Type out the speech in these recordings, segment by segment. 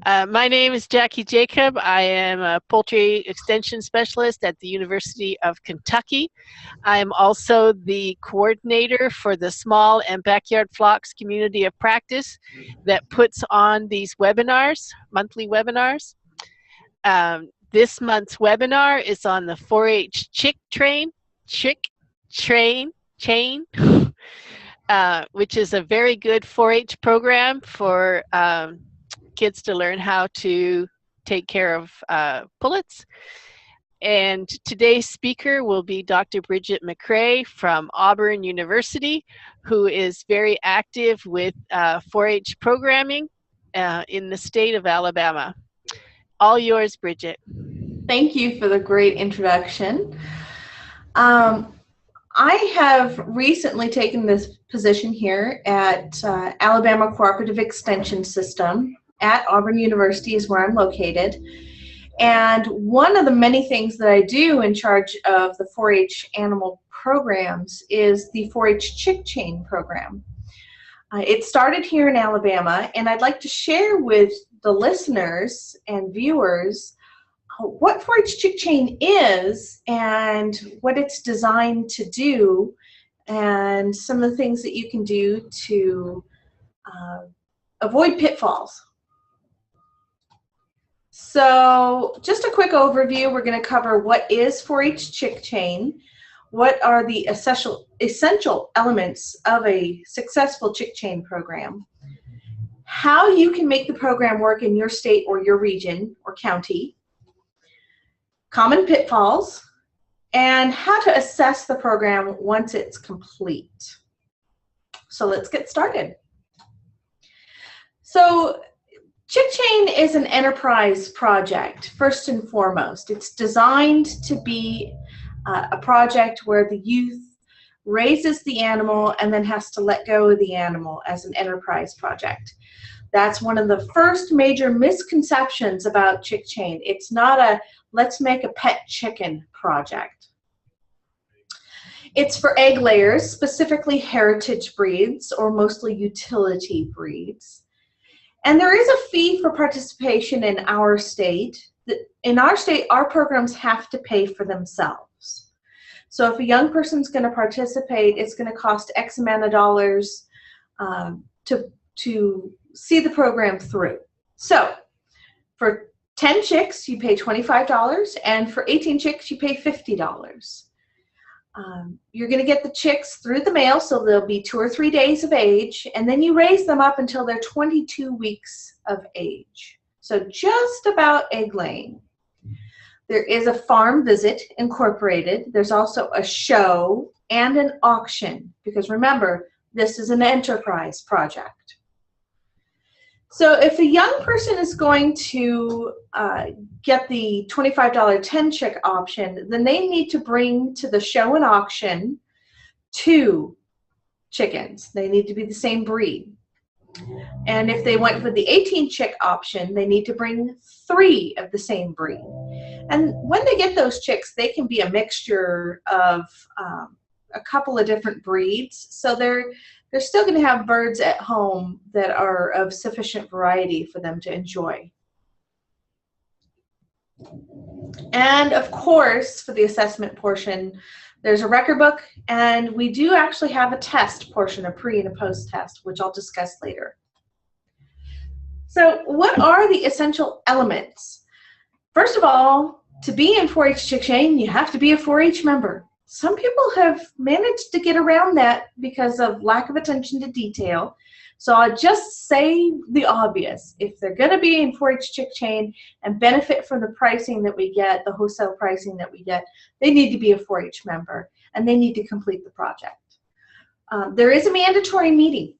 My name is Jackie Jacob. I am a poultry extension specialist at the University of Kentucky. I am also the coordinator for the Small and Backyard Flocks Community of Practice that puts on these webinars, monthly webinars. This month's webinar is on the 4-H chick chain, which is a very good 4-H program for kids to learn how to take care of pullets. And today's speaker will be Dr. Bridget McCrae from Auburn University, who is very active with 4-H programming in the state of Alabama. All yours, Bridget. Thank you for the great introduction. I have recently taken this position here at Alabama Cooperative Extension System at Auburn University is where I'm located. And one of the many things that I do in charge of the 4-H animal programs is the 4-H chick chain program. It started here in Alabama, and I'd like to share with the listeners and viewers what 4-H chick chain is and what it's designed to do, and some of the things that you can do to avoid pitfalls. So just a quick overview. We're going to cover what is 4-H chick chain, what are the essential elements of a successful chick chain program, how you can make the program work in your state or your region or county, common pitfalls, and how to assess the program once it's complete. So let's get started. So chick chain is an enterprise project, first and foremost. It's designed to be a project where the youth raises the animal and then has to let go of the animal as an enterprise project. That's one of the first major misconceptions about chick chain. It's not a let's make a pet chicken project. It's for egg layers, specifically heritage breeds or mostly utility breeds. And there is a fee for participation in our state. In our state, our programs have to pay for themselves. So if a young person's going to participate, it's going to cost X amount of dollars to see the program through. So for 10 chicks, you pay $25, and for 18 chicks, you pay $50. You're going to get the chicks through the mail, so they'll be 2 or 3 days of age, and then you raise them up until they're 22 weeks of age. So just about egg laying. There is a farm visit incorporated. There's also a show and an auction, because remember, this is an enterprise project. So if a young person is going to get the $25 10 chick option, then they need to bring to the show and auction 2 chickens. They need to be the same breed. And if they went for the 18 chick option, they need to bring 3 of the same breed. And when they get those chicks, they can be a mixture of a couple of different breeds. So they're still going to have birds at home that are of sufficient variety for them to enjoy. And of course, for the assessment portion, there's a record book, and we do actually have a test portion, a pre and a post test, which I'll discuss later. So what are the essential elements? First of all, to be in 4-H chick chain, you have to be a 4-H member. Some people have managed to get around that because of lack of attention to detail. So I'll just say the obvious. If they're going to be in 4-H chick chain and benefit from the pricing that we get, the wholesale pricing that we get, they need to be a 4-H member, and they need to complete the project. There is a mandatory meeting.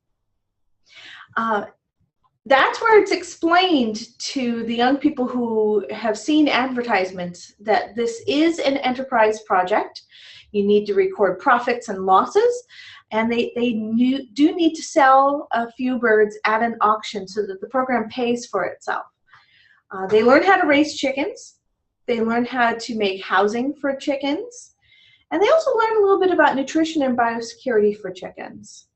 That's where it's explained to the young people who have seen advertisements that this is an enterprise project. You need to record profits and losses, and they do need to sell a few birds at an auction so that the program pays for itself. They learn how to raise chickens. They learn how to make housing for chickens. And they also learn a little bit about nutrition and biosecurity for chickens.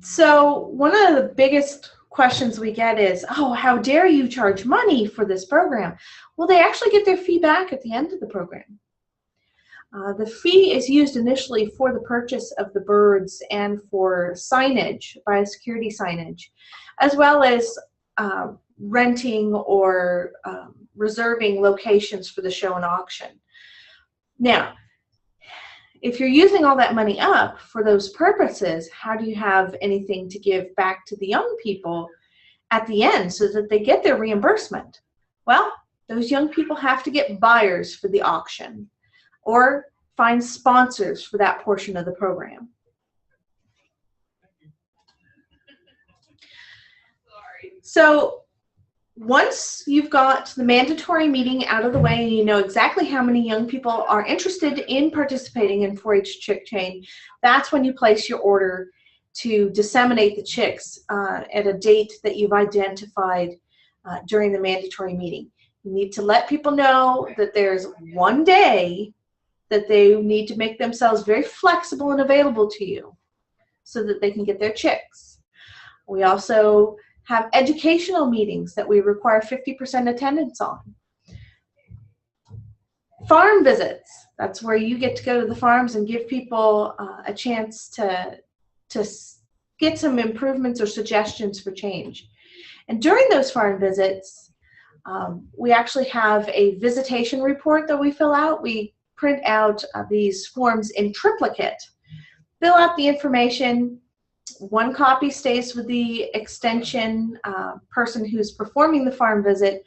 So one of the biggest questions we get is, oh, how dare you charge money for this program? Well, they actually get their fee back at the end of the program. The fee is used initially for the purchase of the birds and for signage, biosecurity signage, as well as renting or reserving locations for the show and auction. Now, if you're using all that money up for those purposes, how do you have anything to give back to the young people at the end so that they get their reimbursement? Well, those young people have to get buyers for the auction or find sponsors for that portion of the program. So once you've got the mandatory meeting out of the way and you know exactly how many young people are interested in participating in 4-H chick chain, that's when you place your order to disseminate the chicks at a date that you've identified during the mandatory meeting. You need to let people know that there's one day that they need to make themselves very flexible and available to you so that they can get their chicks. We also have educational meetings that we require 50% attendance on. Farm visits, that's where you get to go to the farms and give people a chance to get some improvements or suggestions for change. And during those farm visits, we actually have a visitation report that we fill out. We print out these forms in triplicate, fill out the information. One copy stays with the extension person who's performing the farm visit.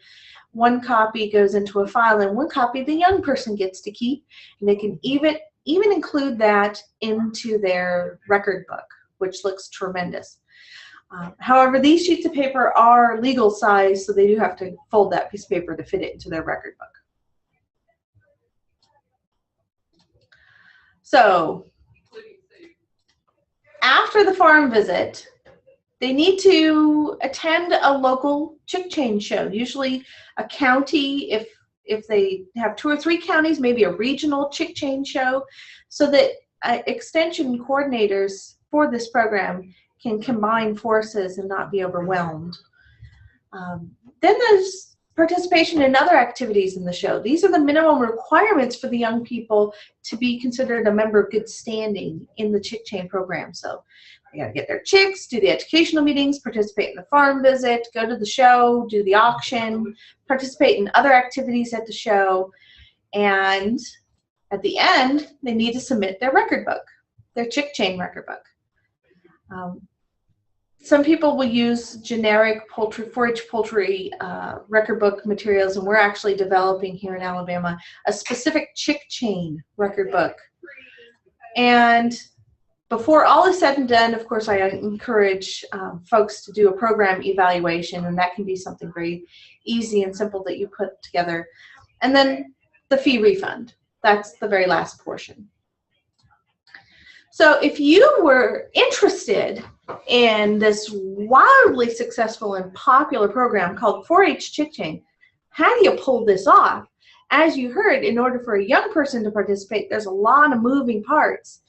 One copy goes into a file, and one copy the young person gets to keep. And they can even include that into their record book, which looks tremendous. However, these sheets of paper are legal size, so they do have to fold that piece of paper to fit it into their record book. So after the farm visit, they need to attend a local chick chain show, usually a county. If they have 2 or 3 counties, maybe a regional chick chain show, so that extension coordinators for this program can combine forces and not be overwhelmed. Then there's participation in other activities in the show. These are the minimum requirements for the young people to be considered a member of good standing in the chick chain program. So they gotta get their chicks, do the educational meetings, participate in the farm visit, go to the show, do the auction, participate in other activities at the show, and at the end, they need to submit their record book, their chick chain record book. Some people will use generic 4-H poultry record book materials, and we're actually developing here in Alabama a specific chick chain record book. And before all is said and done, of course, I encourage folks to do a program evaluation, and that can be something very easy and simple that you put together. And then the fee refund. That's the very last portion. So if you were interested in this wildly successful and popular program called 4-H Chick Chain, how do you pull this off? As you heard, in order for a young person to participate, there's a lot of moving parts.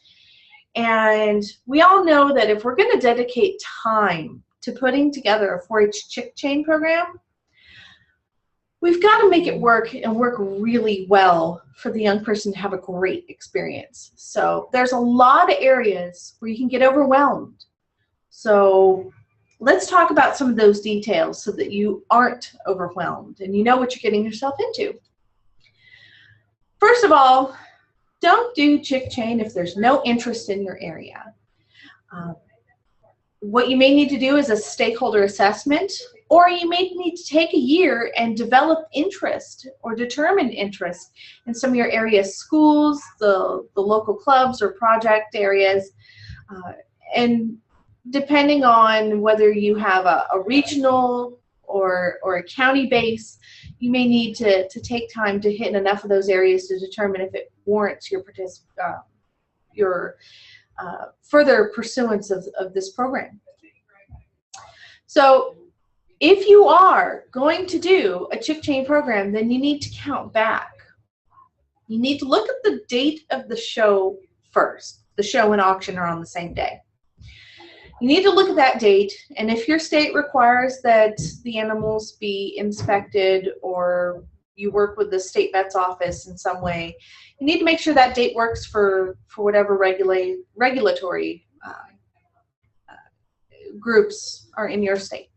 And we all know that if we're going to dedicate time to putting together a 4-H Chick Chain program, we've got to make it work and work really well for the young person to have a great experience. So there's a lot of areas where you can get overwhelmed. So let's talk about some of those details so that you aren't overwhelmed and you know what you're getting yourself into. First of all, don't do chick chain if there's no interest in your area. What you may need to do is a stakeholder assessment, or you may need to take a year and develop interest or determine interest in some of your area schools, the local clubs or project areas. And depending on whether you have a regional or a county base, you may need to take time to hit enough of those areas to determine if it warrants your further pursuance of this program. So if you are going to do a chick chain program, then you need to count back. You need to look at the date of the show first. The show and auction are on the same day. You need to look at that date, and if your state requires that the animals be inspected or you work with the state vet's office in some way, you need to make sure that date works for whatever regulatory groups are in your state.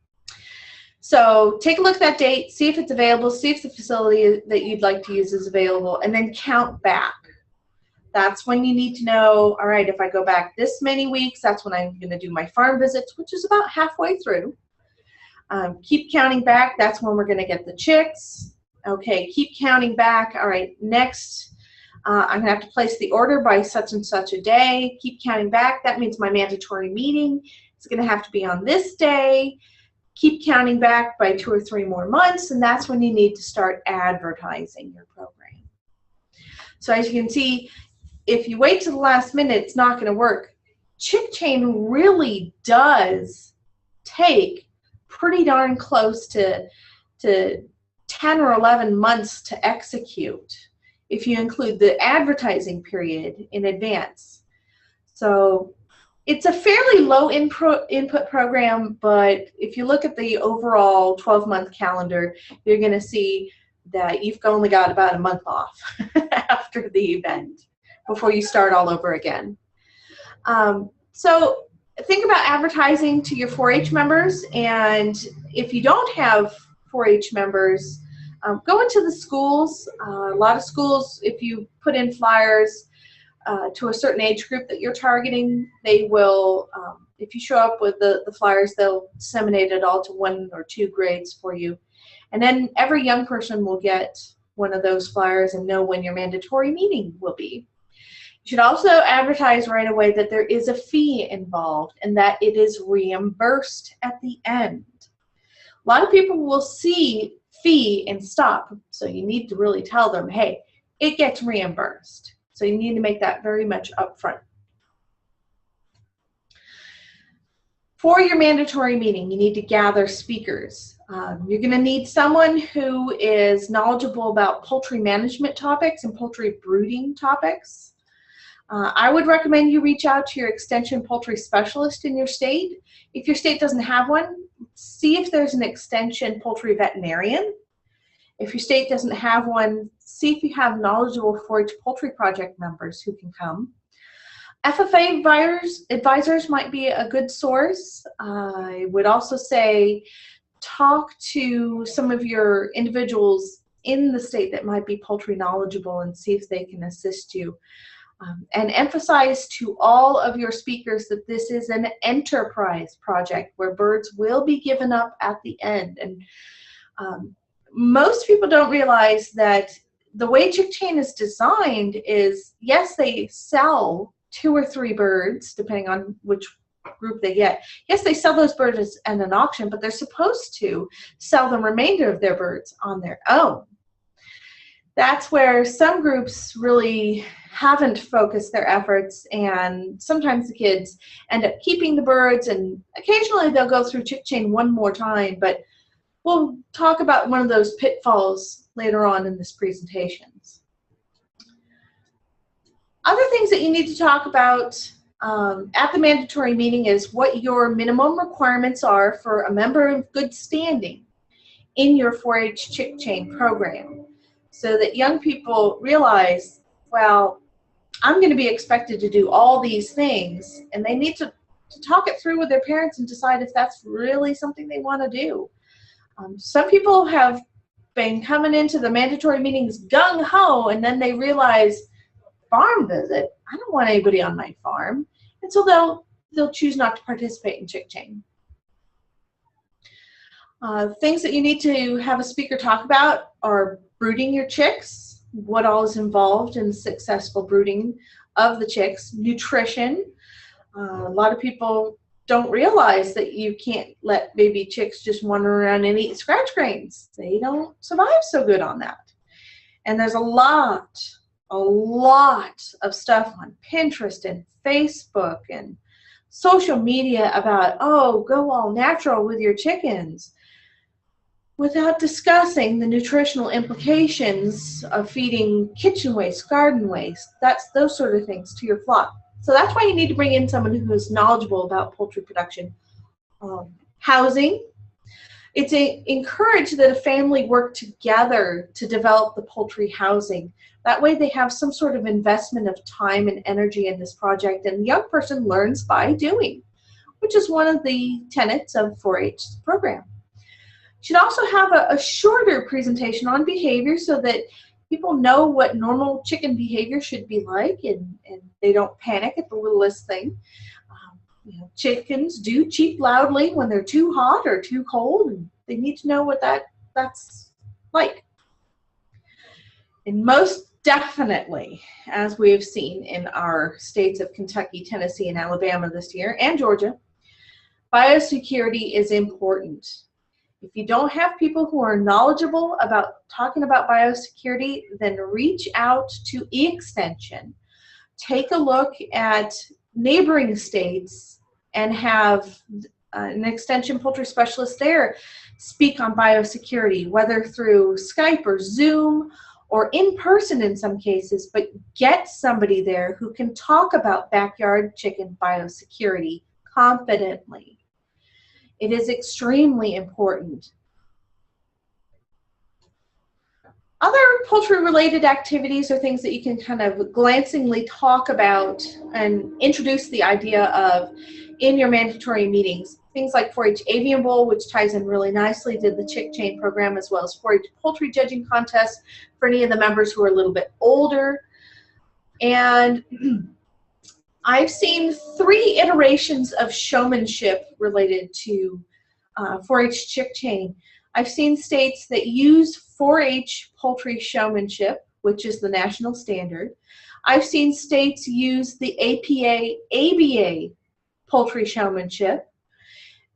So take a look at that date, see if it's available, see if the facility that you'd like to use is available, and then count back. That's when you need to know, all right, if I go back this many weeks, that's when I'm going to do my farm visits, which is about halfway through. Keep counting back. That's when we're going to get the chicks. Okay, keep counting back. All right, next, I'm going to have to place the order by such and such a day. Keep counting back. That means my mandatory meeting is going to have to be on this day. Keep counting back by 2 or 3 more months, and that's when you need to start advertising your program. So as you can see, if you wait to the last minute, it's not going to work. Chick chain really does take pretty darn close to 10 or 11 months to execute if you include the advertising period in advance. So it's a fairly low input program, but if you look at the overall 12-month calendar, you're going to see that you've only got about a month off after the event before you start all over again. So think about advertising to your 4-H members, and if you don't have 4-H members, go into the schools. A lot of schools, if you put in flyers to a certain age group that you're targeting, they will, if you show up with the flyers, they'll disseminate it all to 1 or 2 grades for you. And then every young person will get one of those flyers and know when your mandatory meeting will be. You should also advertise right away that there is a fee involved and that it is reimbursed at the end. A lot of people will see fee and stop, so you need to really tell them, hey, it gets reimbursed. So you need to make that very much upfront. For your mandatory meeting, you need to gather speakers. You're going to need someone who is knowledgeable about poultry management topics and poultry brooding topics. I would recommend you reach out to your extension poultry specialist in your state. If your state doesn't have one, see if there's an extension poultry veterinarian. If your state doesn't have one, see if you have knowledgeable 4-H poultry project members who can come. FFA advisors might be a good source. I would also say talk to some of your individuals in the state that might be poultry knowledgeable and see if they can assist you. And emphasize to all of your speakers that this is an enterprise project where birds will be given up at the end. And most people don't realize that the way chick chain is designed is, yes, they sell 2 or 3 birds, depending on which group they get. Yes, they sell those birds at an auction, but they're supposed to sell the remainder of their birds on their own. That's where some groups really haven't focused their efforts, and sometimes the kids end up keeping the birds, and occasionally they'll go through chick chain one more time, but we'll talk about one of those pitfalls later on in this presentation. Other things that you need to talk about at the mandatory meeting is what your minimum requirements are for a member of good standing in your 4-H chick chain program, so that young people realize, well, I'm going to be expected to do all these things, and they need to talk it through with their parents and decide if that's really something they want to do. Some people have been coming into the mandatory meetings gung-ho, and then they realize, farm visit, I don't want anybody on my farm, and so they'll choose not to participate in chick chain. Things that you need to have a speaker talk about are brooding your chicks, what all is involved in the successful brooding of the chicks, nutrition. A lot of people don't realize that you can't let baby chicks just wander around and eat scratch grains. They don't survive so good on that. And there's a lot of stuff on Pinterest and Facebook and social media about, oh, go all natural with your chickens, without discussing the nutritional implications of feeding kitchen waste, garden waste, those sort of things to your flock. So that's why you need to bring in someone who is knowledgeable about poultry production. Housing. It's encouraged that a family work together to develop the poultry housing. That way they have some sort of investment of time and energy in this project, and the young person learns by doing, which is one of the tenets of 4-H program. You should also have a shorter presentation on behavior so that people know what normal chicken behavior should be like, and they don't panic at the littlest thing. You know, chickens do cheep loudly when they're too hot or too cold, and they need to know what that's like. And most definitely, as we have seen in our states of Kentucky, Tennessee, and Alabama this year, and Georgia, biosecurity is important. If you don't have people who are knowledgeable about talking about biosecurity, then reach out to E-Extension. Take a look at neighboring states and have an extension poultry specialist there speak on biosecurity, whether through Skype or Zoom or in person in some cases, but get somebody there who can talk about backyard chicken biosecurity confidently. It is extremely important. Other poultry-related activities are things that you can kind of glancingly talk about and introduce the idea of in your mandatory meetings. Things like 4-H Avian Bowl, which ties in really nicely to the chick chain program, as well as 4-H poultry judging contest for any of the members who are a little bit older. And I've seen 3 iterations of showmanship related to 4-H chick chain. I've seen states that use 4-H poultry showmanship, which is the national standard. I've seen states use the APA poultry showmanship.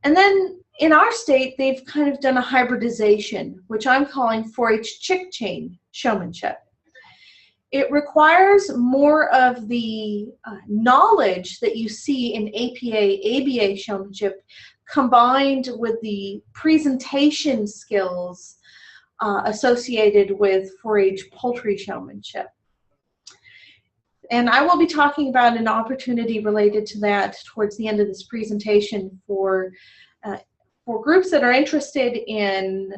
And then in our state, they've kind of done a hybridization, which I'm calling 4-H chick chain showmanship. It requires more of the knowledge that you see in APA showmanship combined with the presentation skills associated with 4-H poultry showmanship. And I will be talking about an opportunity related to that towards the end of this presentation for groups that are interested in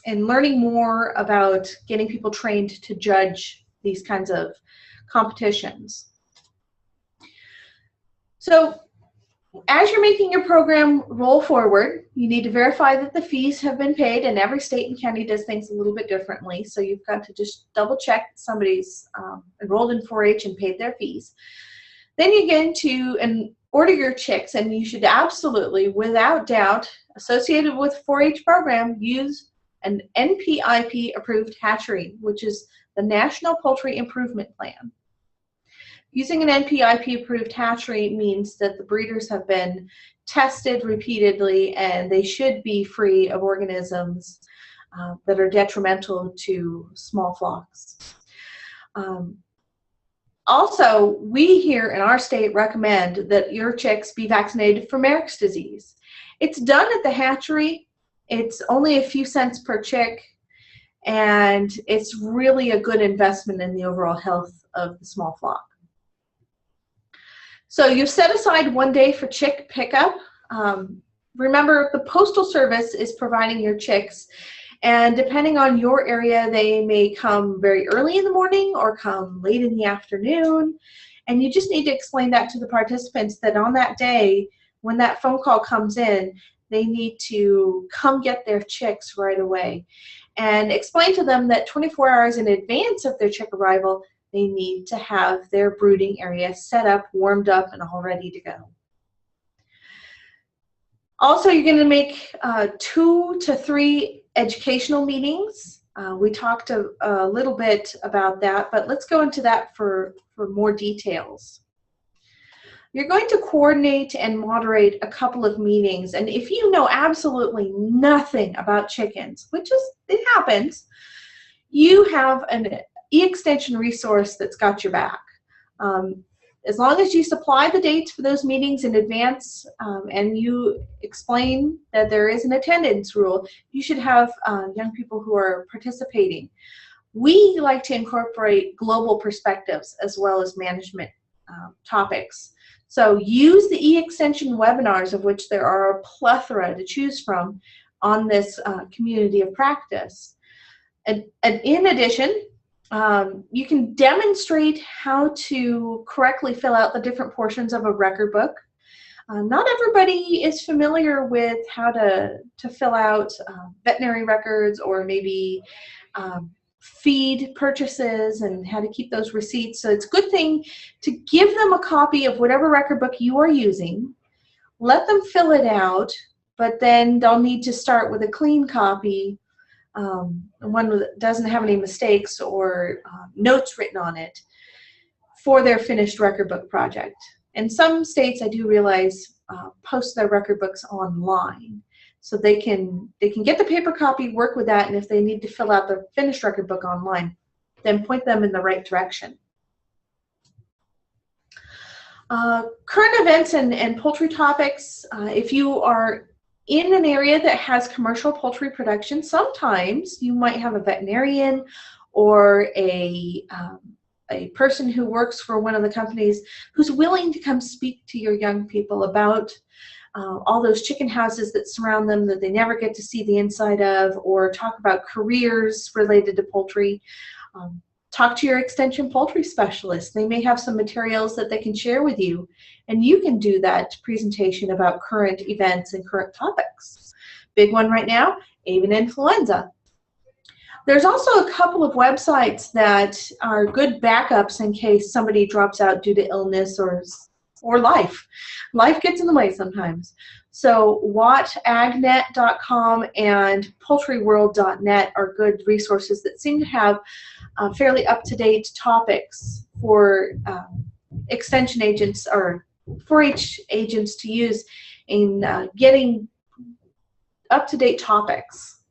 learning more about getting people trained to judge these kinds of competitions. So as you're making your program roll forward, you need to verify that the fees have been paid, and every state and county does things a little bit differently, so you've got to just double check somebody's enrolled in 4-H and paid their fees. Then you get into and order your chicks, and you should absolutely, without doubt, associated with 4-H program, use an NPIP approved hatchery, which is the National Poultry Improvement Plan. Using an NPIP approved hatchery means that the breeders have been tested repeatedly, and they should be free of organisms that are detrimental to small flocks. Also, we here in our state recommend that your chicks be vaccinated for Marek's disease. It's done at the hatchery. It's only a few cents per chick, and it's really a good investment in the overall health of the small flock. So you've set aside 1 day for chick pickup. Remember, the Postal Service is providing your chicks, and depending on your area, they may come very early in the morning or come late in the afternoon. And you just need to explain that to the participants that on that day, when that phone call comes in, they need to come get their chicks right away. And explain to them that 24 hours in advance of their chick arrival, they need to have their brooding area set up, warmed up, and all ready to go. Also, you're going to make 2 to 3 educational meetings. We talked a little bit about that, but let's go into that for more details. You're going to coordinate and moderate a couple of meetings, and if you know absolutely nothing about chickens, which is, it happens, you have an E-Extension resource that's got your back. As long as you supply the dates for those meetings in advance and you explain that there is an attendance rule, you should have young people who are participating. We like to incorporate global perspectives as well as management topics. So use the e-extension webinars, of which there are a plethora to choose from on this community of practice. And in addition, you can demonstrate how to correctly fill out the different portions of a record book. Not everybody is familiar with how to fill out veterinary records, or maybe feed purchases and how to keep those receipts. So it's a good thing to give them a copy of whatever record book you are using, let them fill it out, but then they'll need to start with a clean copy, one that doesn't have any mistakes or notes written on it, for their finished record book project. And some states, I do realize, post their record books online, so they can get the paper copy, work with that, and if they need to fill out the finished record book online, then point them in the right direction. Current events and poultry topics. If you are in an area that has commercial poultry production, sometimes you might have a veterinarian or a person who works for one of the companies who's willing to come speak to your young people about all those chicken houses that surround them that they never get to see the inside of, or talk about careers related to poultry. Talk to your extension poultry specialist. They may have some materials that they can share with you, and you can do that presentation about current events and current topics. Big one right now, avian influenza. There's also a couple of websites that are good backups in case somebody drops out due to illness or life. Life gets in the way sometimes. So watagnet.com and poultryworld.net are good resources that seem to have fairly up-to-date topics for extension agents or 4-H agents to use in getting up-to-date topics.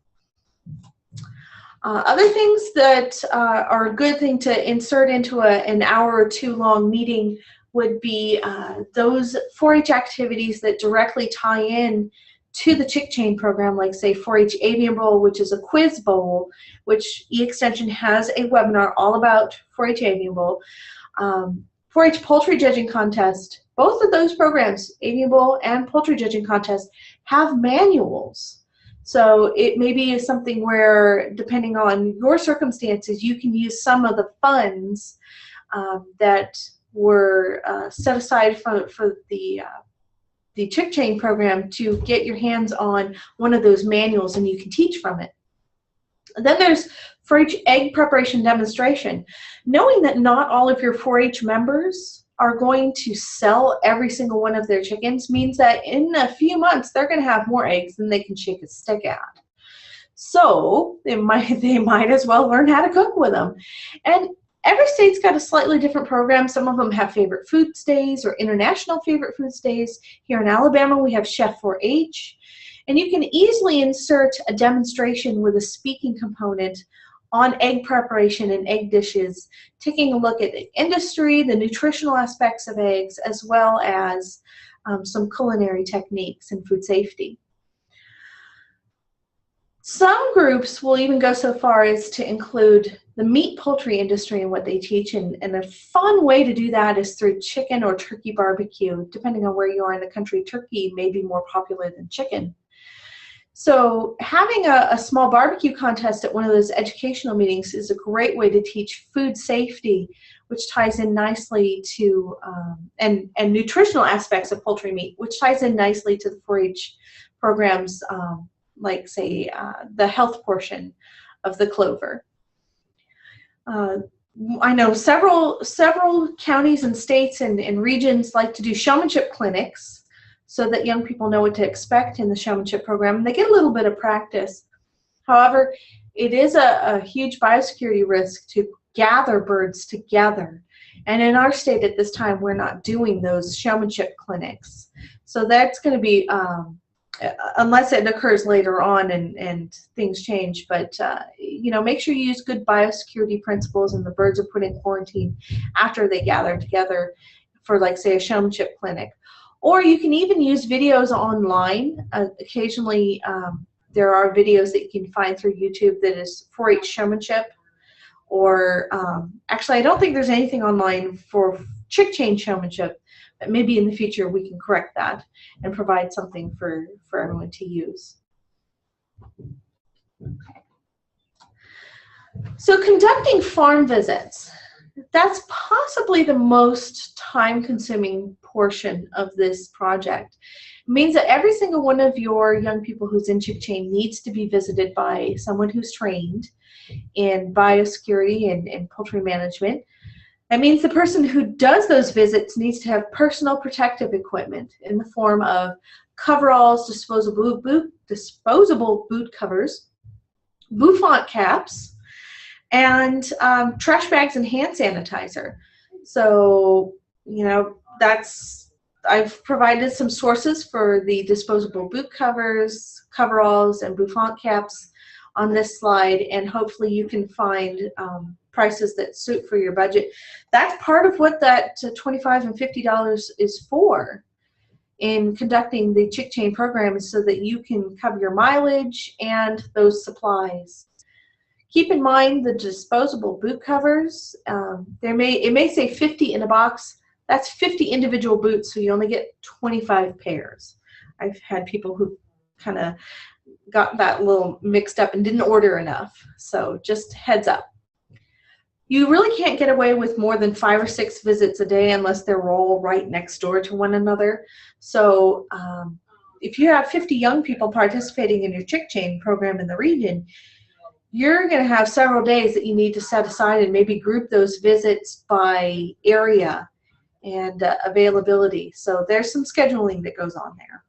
Other things that are a good thing to insert into an hour or two long meeting would be those 4-H activities that directly tie in to the chick chain program, like say 4-H Avian Bowl, which is a quiz bowl, which eXtension has a webinar all about 4-H Avian Bowl. 4-H Poultry Judging Contest, both of those programs, Avian Bowl and Poultry Judging Contest, have manuals. So it maybe is something where, depending on your circumstances, you can use some of the funds that were set aside for the chick chain program to get your hands on one of those manuals, and you can teach from it. And then there's 4-H egg preparation demonstration. Knowing that not all of your 4-H members are going to sell every single one of their chickens means that in a few months they're going to have more eggs than they can shake a stick at. So they might as well learn how to cook with them. And every state's got a slightly different program. Some of them have favorite foods days or international favorite foods days. Here in Alabama we have Chef 4-H. And you can easily insert a demonstration with a speaking component on egg preparation and egg dishes, taking a look at the industry, the nutritional aspects of eggs, as well as some culinary techniques and food safety. Some groups will even go so far as to include the meat poultry industry in what they teach, and a fun way to do that is through chicken or turkey barbecue. Depending on where you are in the country, turkey may be more popular than chicken. So having a small barbecue contest at one of those educational meetings is a great way to teach food safety, which ties in nicely to, and nutritional aspects of poultry meat, which ties in nicely to the 4-H programs, like say the health portion of the clover. I know several counties and states and regions like to do showmanship clinics, so that young people know what to expect in the showmanship program, and they get a little bit of practice. However, it is a huge biosecurity risk to gather birds together. And in our state at this time, we're not doing those showmanship clinics. So that's going to be, unless it occurs later on and things change, but you know, make sure you use good biosecurity principles and the birds are put in quarantine after they gather together for, like, say, a showmanship clinic. Or you can even use videos online. Occasionally there are videos that you can find through YouTube that is 4-H showmanship. Or actually, I don't think there's anything online for chick chain showmanship. But maybe in the future we can correct that and provide something for everyone to use. So conducting farm visits, that's possibly the most time-consuming portion of this project. It means that every single one of your young people who's in chick chain needs to be visited by someone who's trained in biosecurity and poultry management. That means the person who does those visits needs to have personal protective equipment in the form of coveralls, disposable boot covers, bouffant caps, and trash bags and hand sanitizer. So, you know, I've provided some sources for the disposable boot covers, coveralls, and bouffant caps on this slide, and hopefully you can find prices that suit for your budget. That's part of what that $25 and $50 is for in conducting the chick chain program, is so that you can cover your mileage and those supplies. Keep in mind the disposable boot covers. It may say 50 in a box. That's 50 individual boots, so you only get 25 pairs. I've had people who kind of got that a little mixed up and didn't order enough. So just heads up. You really can't get away with more than 5 or 6 visits a day unless they're all right next door to one another. So if you have 50 young people participating in your chick chain program in the region, you're going to have several days that you need to set aside and maybe group those visits by area and availability. So there's some scheduling that goes on there.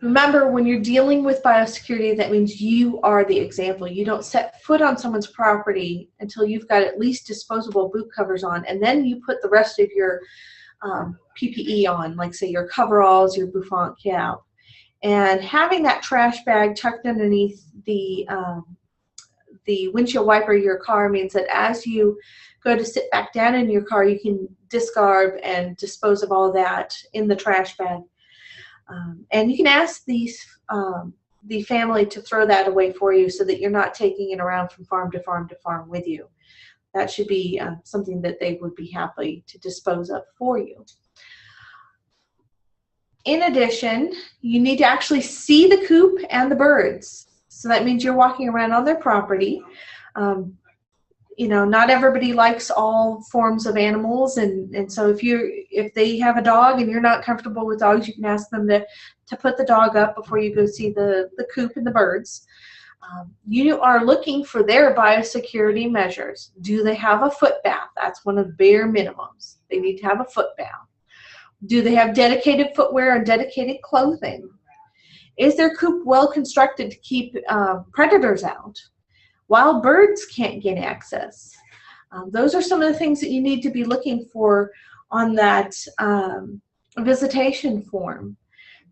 Remember, when you're dealing with biosecurity, that means you are the example. You don't set foot on someone's property until you've got at least disposable boot covers on, and then you put the rest of your PPE on, like say your coveralls, your bouffant cap. And having that trash bag tucked underneath the windshield wiper of your car means that as you go to sit back down in your car, you can discard and dispose of all that in the trash bag. And you can ask the family to throw that away for you so that you're not taking it around from farm to farm to farm with you. That should be something that they would be happy to dispose of for you. In addition, you need to actually see the coop and the birds. So that means you're walking around on their property. You know, not everybody likes all forms of animals, and so if they have a dog and you're not comfortable with dogs, you can ask them to put the dog up before you go see the coop and the birds. You are looking for their biosecurity measures. Do they have a foot bath? That's one of the bare minimums. They need to have a foot bath. Do they have dedicated footwear and dedicated clothing? Is their coop well constructed to keep predators out? Wild birds can't get access. Those are some of the things that you need to be looking for on that visitation form.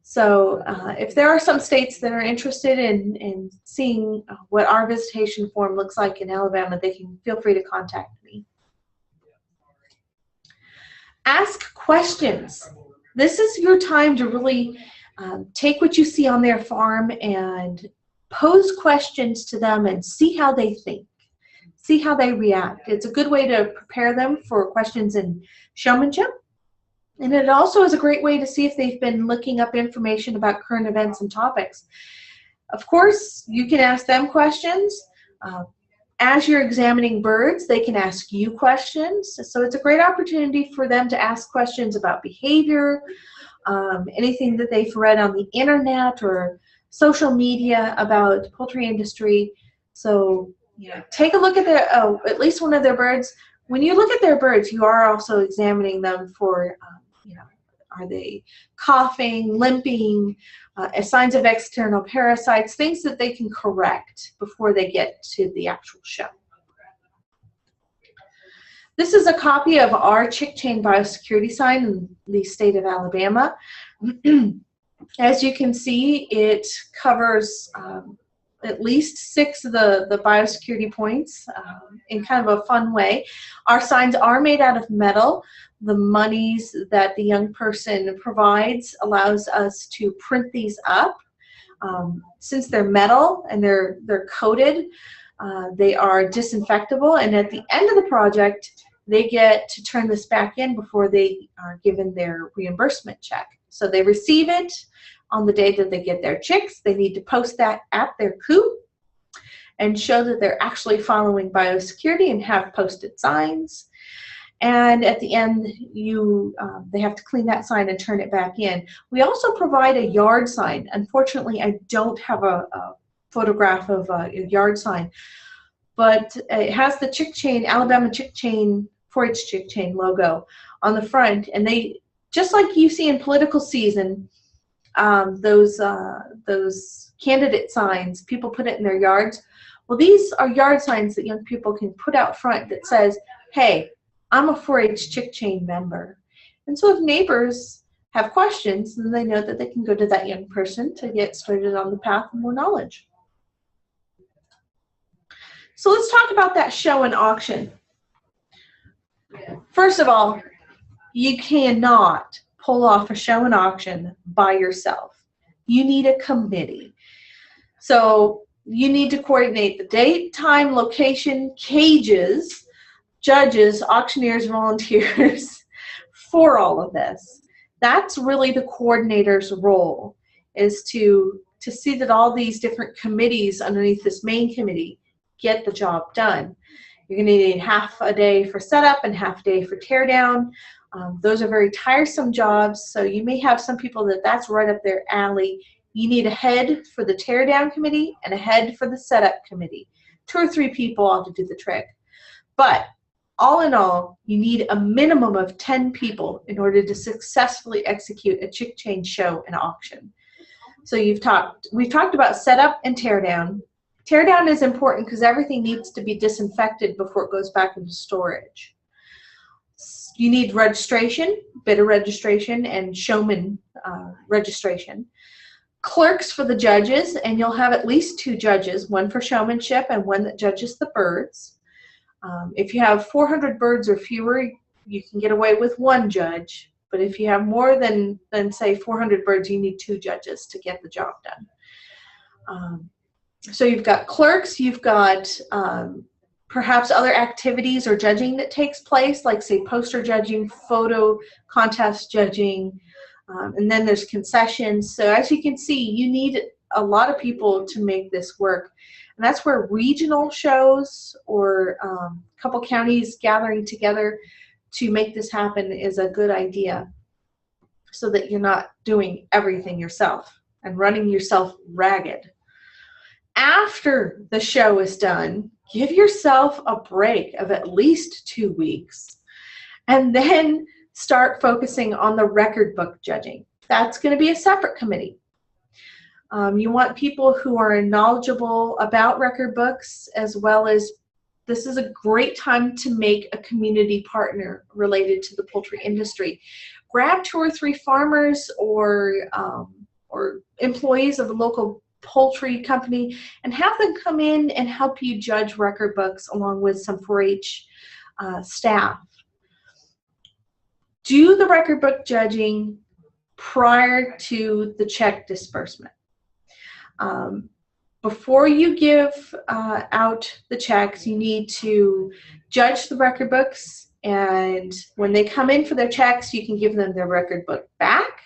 So if there are some states that are interested in seeing what our visitation form looks like in Alabama, they can feel free to contact me. Ask questions. This is your time to really take what you see on their farm and pose questions to them and see how they think, see how they react. It's a good way to prepare them for questions in showmanship, and it also is a great way to see if they've been looking up information about current events and topics. Of course, you can ask them questions. As you're examining birds, they can ask you questions. So it's a great opportunity for them to ask questions about behavior, anything that they've read on the internet or social media about the poultry industry. So, you know, take a look at their, at least one of their birds. When you look at their birds, you are also examining them for, you know, are they coughing, limping, signs of external parasites, things that they can correct before they get to the actual show. This is a copy of our chick chain biosecurity sign in the state of Alabama. As you can see, it covers at least 6 of the biosecurity points in kind of a fun way. Our signs are made out of metal. The monies that the young person provides allows us to print these up. Since they're metal and they're coated, They are disinfectable, and at the end of the project, they get to turn this back in before they are given their reimbursement check. So they receive it on the day that they get their chicks. They need to post that at their coop and show that they're actually following biosecurity and have posted signs. And at the end, they have to clean that sign and turn it back in. We also provide a yard sign. Unfortunately, I don't have a photograph of a yard sign, but it has the chick chain, Alabama chick chain, 4-H chick chain logo on the front. And they, just like you see in political season, those candidate signs, people put it in their yards. Well, these are yard signs that young people can put out front that says, hey, I'm a 4-H chick chain member. And so if neighbors have questions, then they know that they can go to that young person to get started on the path of more knowledge. So let's talk about that show and auction. First of all, you cannot pull off a show and auction by yourself. You need a committee. So you need to coordinate the date, time, location, cages, judges, auctioneers, volunteers for all of this. That's really the coordinator's role, is to see that all these different committees underneath this main committee get the job done. You're going to need half a day for setup and half a day for teardown. Those are very tiresome jobs, so you may have some people that's right up their alley. You need a head for the teardown committee and a head for the setup committee. 2 or 3 people ought to do the trick. But all in all, you need a minimum of 10 people in order to successfully execute a chick chain show and auction. So we've talked about setup and teardown. Teardown is important because everything needs to be disinfected before it goes back into storage. You need registration, bidder registration, and showman registration. Clerks for the judges, and you'll have at least 2 judges, one for showmanship and one that judges the birds. If you have 400 birds or fewer, you can get away with 1 judge. But if you have more than say 400 birds, you need 2 judges to get the job done. So you've got clerks, you've got perhaps other activities or judging that takes place, like say poster judging, photo contest judging, and then there's concessions. So as you can see, you need a lot of people to make this work. And that's where regional shows or a couple counties gathering together to make this happen is a good idea, so that you're not doing everything yourself and running yourself ragged. After the show is done, give yourself a break of at least 2 weeks, and then start focusing on the record book judging. That's going to be a separate committee. You want people who are knowledgeable about record books, as well as this is a great time to make a community partner related to the poultry industry. Grab 2 or 3 farmers or employees of the local poultry company and have them come in and help you judge record books along with some 4-H staff. Do the record book judging prior to the check disbursement. Before you give out the checks, you need to judge the record books, and when they come in for their checks, you can give them their record book back.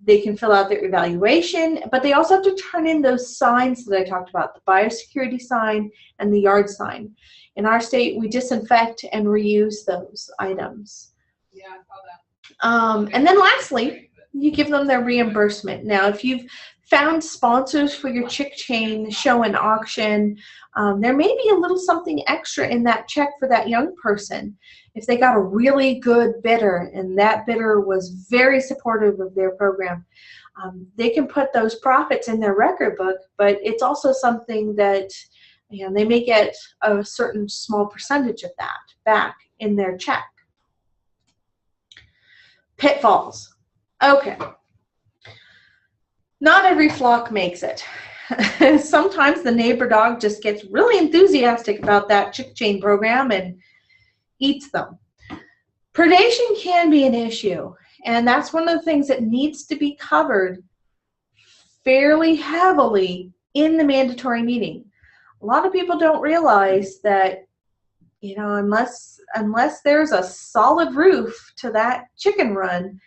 They can fill out their evaluation, but they also have to turn in those signs that I talked about, the biosecurity sign and the yard sign. In our state, we disinfect and reuse those items. Yeah, I saw that. And then lastly, you give them their reimbursement. Now, if you've found sponsors for your chick chain show and auction, there may be a little something extra in that check for that young person. If they got a really good bidder and that bidder was very supportive of their program, they can put those profits in their record book, but it's also something that they may get a certain small percentage of that back in their check. Pitfalls. Okay. Not every flock makes it. Sometimes the neighbor dog just gets really enthusiastic about that chick chain program and eats them. Predation can be an issue, and that's one of the things that needs to be covered fairly heavily in the mandatory meeting. A lot of people don't realize that, you know, unless there's a solid roof to that chicken run,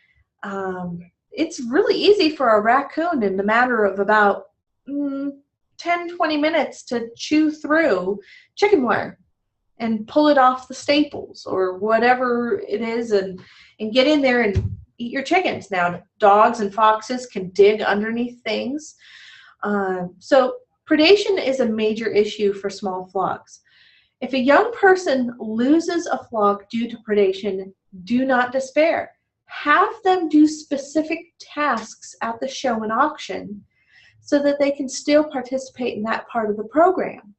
it's really easy for a raccoon in the matter of about 10-20 minutes to chew through chicken wire and pull it off the staples or whatever it is, and get in there and eat your chickens. Now, dogs and foxes can dig underneath things. So predation is a major issue for small flocks. If a young person loses a flock due to predation, do not despair. Have them do specific tasks at the show and auction so that they can still participate in that part of the program.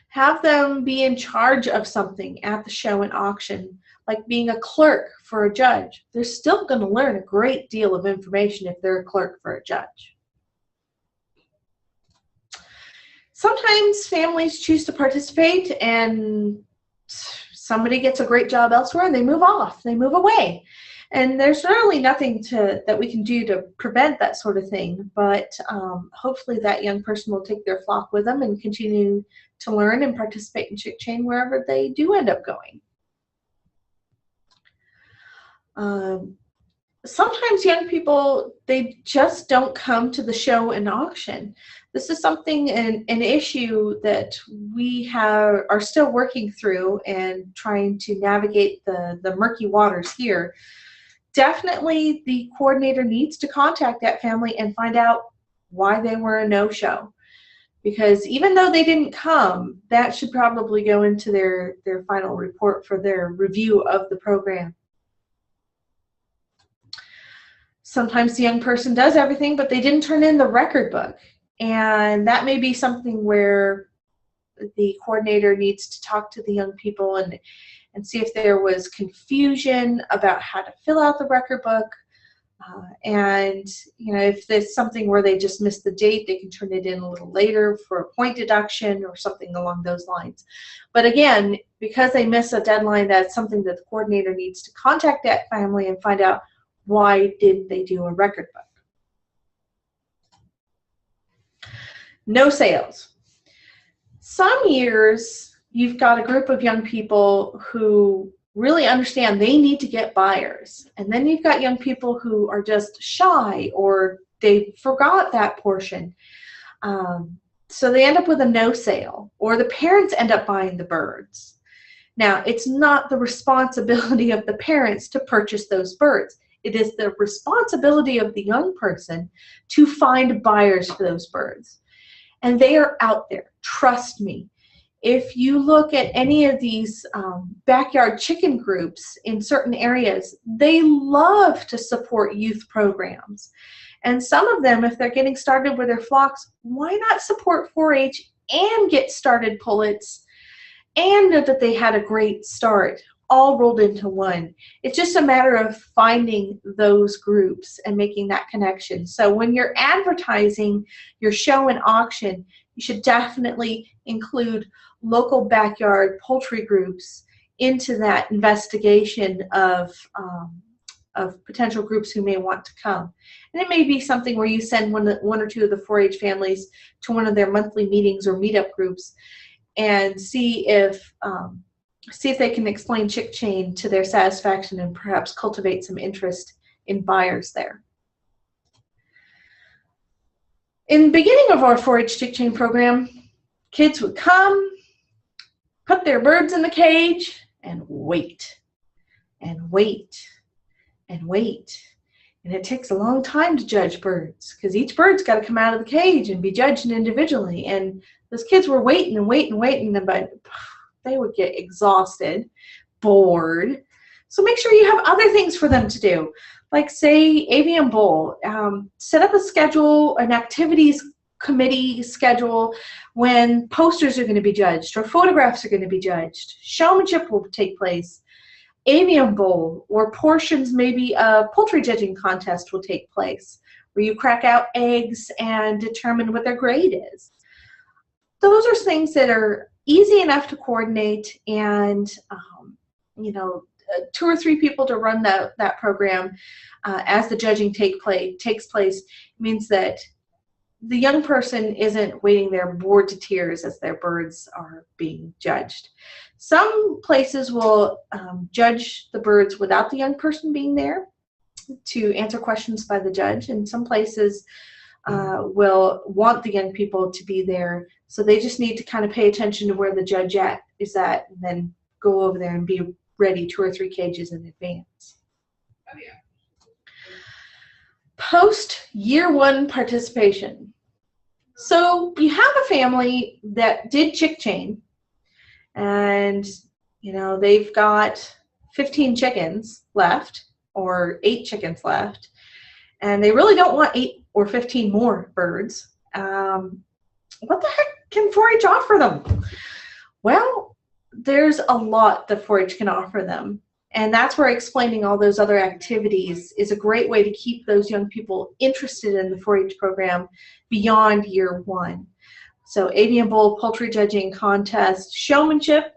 Have them be in charge of something at the show and auction, like being a clerk for a judge. They're still going to learn a great deal of information if they're a clerk for a judge. Sometimes families choose to participate and somebody gets a great job elsewhere and they move off, they move away. And there's really nothing that we can do to prevent that sort of thing, but hopefully that young person will take their flock with them and continue to learn and participate in chick chain wherever they do end up going. Sometimes young people, they just don't come to the show and auction. This is something, an issue that we are still working through and trying to navigate the murky waters here. Definitely the coordinator needs to contact that family and find out why they were a no-show. Because even though they didn't come, that should probably go into their final report for their review of the program. Sometimes the young person does everything, but they didn't turn in the record book. And that may be something where the coordinator needs to talk to the young people and see if there was confusion about how to fill out the record book. And you know, if there's something where they just missed the date, they can turn it in a little later for a point deduction or something along those lines. But again, because they miss a deadline, that's something that the coordinator needs to contact that family and find out why didn't they do a record book. No sales. Some years you've got a group of young people who really understand they need to get buyers. And then you've got young people who are just shy or they forgot that portion. So they end up with a no sale, or the parents end up buying the birds. Now, it's not the responsibility of the parents to purchase those birds. It is the responsibility of the young person to find buyers for those birds. And they are out there, trust me. If you look at any of these backyard chicken groups in certain areas, they love to support youth programs. And some of them, if they're getting started with their flocks, why not support 4-H and get started pullets and know that they had a great start, all rolled into one. It's just a matter of finding those groups and making that connection. So when you're advertising your show and auction, you should definitely include local backyard poultry groups into that investigation of potential groups who may want to come. And it may be something where you send one or two of the 4-H families to one of their monthly meetings or meetup groups and see if they can explain chick chain to their satisfaction and perhaps cultivate some interest in buyers there. In the beginning of our 4-H chick chain program, kids would come, put their birds in the cage, and wait, and wait, and wait. And it takes a long time to judge birds because each bird's got to come out of the cage and be judged individually. And those kids were waiting and waiting and waiting, but they would get exhausted, bored. So make sure you have other things for them to do. Like say Avian Bowl, set up a schedule, an activities committee schedule when posters are going to be judged or photographs are going to be judged. Showmanship will take place. Avian Bowl or portions, maybe a poultry judging contest will take place where you crack out eggs and determine what their grade is. Those are things that are easy enough to coordinate, and you know, 2 or 3 people to run that program as the judging takes place means that the young person isn't waiting there bored to tears as their birds are being judged. Some places will judge the birds without the young person being there to answer questions by the judge, and some places will want the young people to be there, so they just need to kind of pay attention to where the judge is at, and then go over there and be ready 2 or 3 cages in advance. Oh, yeah. Post year 1 participation. So you have a family that did chick chain, and they've got 15 chickens left or 8 chickens left, and they really don't want 8 or 15 more birds. What the heck can 4-H offer them? Well, there's a lot that 4-H can offer them. And that's where explaining all those other activities is a great way to keep those young people interested in the 4-H program beyond year 1. So avian bull, poultry judging contest, showmanship,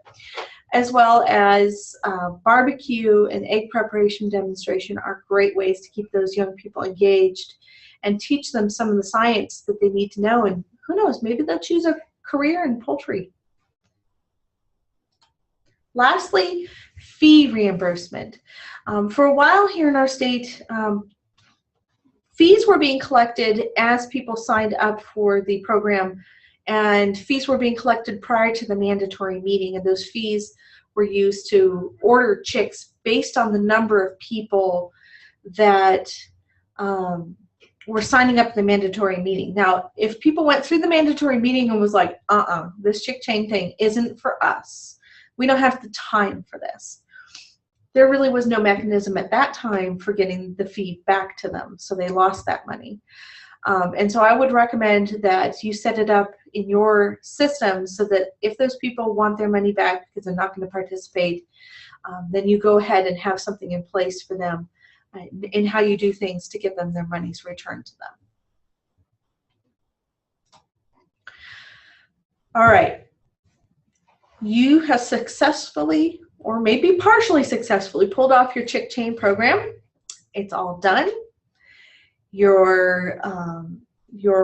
as well as barbecue and egg preparation demonstration are great ways to keep those young people engaged and teach them some of the science that they need to know. And who knows, maybe they'll choose a career in poultry. Lastly, fee reimbursement. For a while here in our state, fees were being collected as people signed up for the program, and fees were being collected prior to the mandatory meeting, and those fees were used to order chicks based on the number of people that were signing up for the mandatory meeting. Now, if people went through the mandatory meeting and was like, this chick chain thing isn't for us, we don't have the time for this, there really was no mechanism at that time for getting the fee back to them, so they lost that money. And so I would recommend that you set it up in your system so that if those people want their money back because they're not going to participate, then you go ahead and have something in place for them in how you do things to get them their monies returned to them. All right. You have successfully, or maybe partially successfully, pulled off your chick chain program. It's all done. Your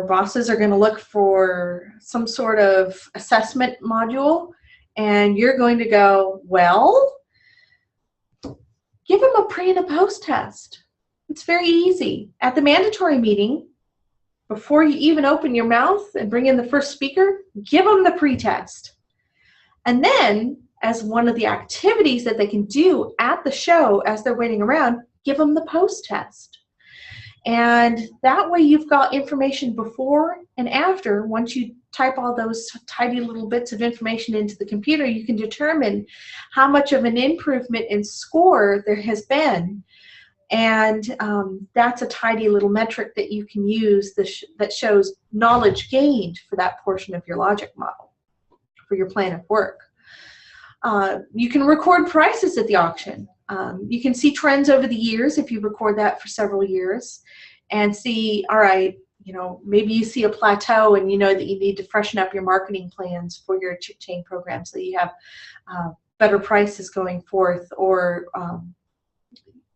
bosses are going to look for some sort of assessment module, and you're going to go, well, give them a pre and a post test. It's very easy. At the mandatory meeting, before you even open your mouth and bring in the first speaker, give them the pre-test. And then, as one of the activities that they can do at the show as they're waiting around, give them the post test. And that way you've got information before and after. Once you type all those tiny little bits of information into the computer, you can determine how much of an improvement in score there has been. And that's a tidy little metric that you can use that shows knowledge gained for that portion of your logic model, for your plan of work. You can record prices at the auction. You can see trends over the years if you record that for several years and see, all right, maybe you see a plateau and you know that you need to freshen up your marketing plans for your chick chain program so you have better prices going forth, or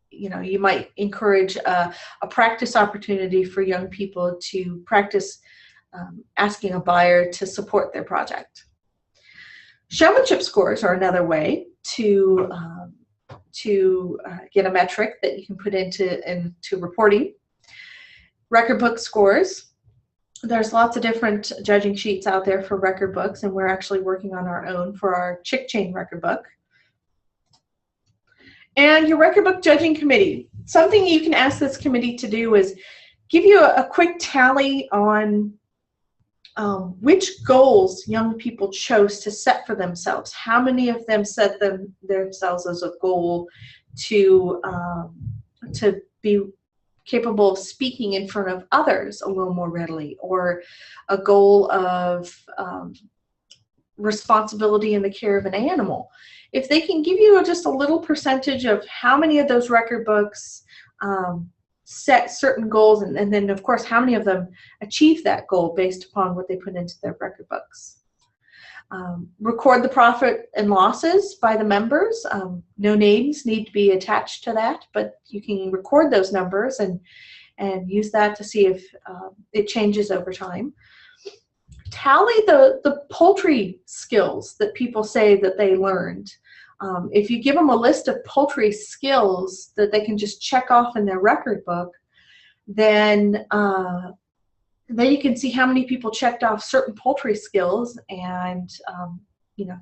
you might encourage a practice opportunity for young people to practice asking a buyer to support their project. Showmanship scores are another way to get a metric that you can put into reporting. Record book scores. There's lots of different judging sheets out there for record books, and we're actually working on our own for our chick chain record book. And your record book judging committee. Something you can ask this committee to do is give you a quick tally on which goals young people chose to set for themselves. How many of them set themselves as a goal to be capable of speaking in front of others a little more readily, or a goal of responsibility in the care of an animal. If they can give you just a little percentage of how many of those record books set certain goals, and then of course how many of them achieve that goal based upon what they put into their record books. Record the profit and losses by the members. No names need to be attached to that, but you can record those numbers and and use that to see if it changes over time. Tally the poultry skills that people say that they learned. If you give them a list of poultry skills that they can just check off in their record book, then you can see how many people checked off certain poultry skills and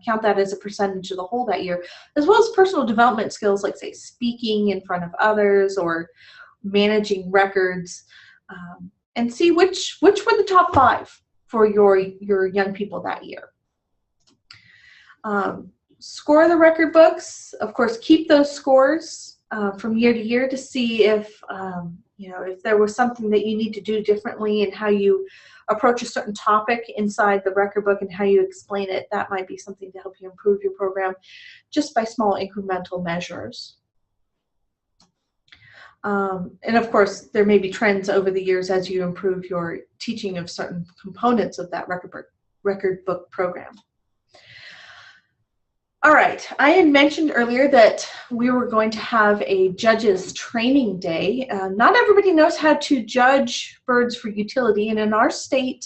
count that as a percentage of the whole that year, as well as personal development skills like, say, speaking in front of others or managing records, and see which were the top 5 for your young people that year. Score the record books. Of course, keep those scores from year to year to see if if there was something that you need to do differently in how you approach a certain topic inside the record book and how you explain it. That might be something to help you improve your program just by small incremental measures. And of course, there may be trends over the years as you improve your teaching of certain components of that record book program. All right, I had mentioned earlier that we were going to have a judges training day. Not everybody knows how to judge birds for utility, and in our state,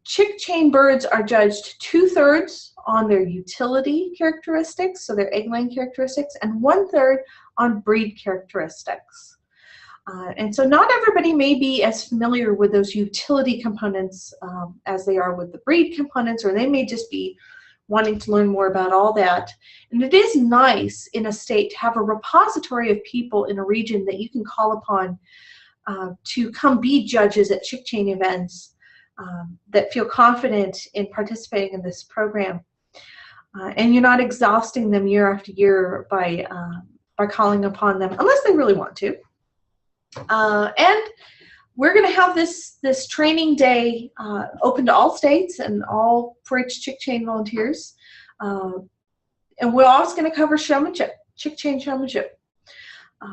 chick chain birds are judged 2/3 on their utility characteristics, so their egg-laying characteristics, and 1/3 on breed characteristics. And so not everybody may be as familiar with those utility components as they are with the breed components, or they may just be wanting to learn more about all that. And it is nice in a state to have a repository of people in a region that you can call upon to come be judges at chick chain events that feel confident in participating in this program. And you're not exhausting them year after year by calling upon them, unless they really want to. And we're going to have this training day open to all states and all 4-H chick chain volunteers. And we're also going to cover showmanship, chick chain showmanship.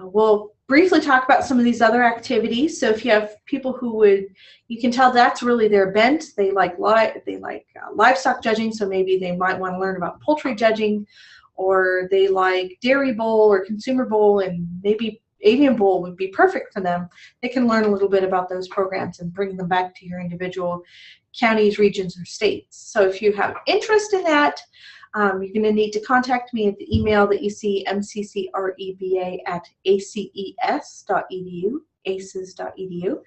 We'll briefly talk about some of these other activities. So if you have people who you can tell that's really their bent. They like livestock judging, so maybe they might want to learn about poultry judging, or they like dairy bowl or consumer bowl, and maybe avian bowl would be perfect for them. They can learn a little bit about those programs and bring them back to your individual counties, regions, or states. So if you have interest in that, you're going to need to contact me at the email that you see, mccreba@aces.edu, aces.edu.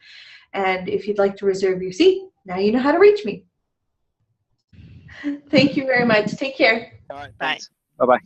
And if you'd like to reserve your seat, now you know how to reach me. Thank you very much. Take care. All right, Bye. thanks. Bye-bye.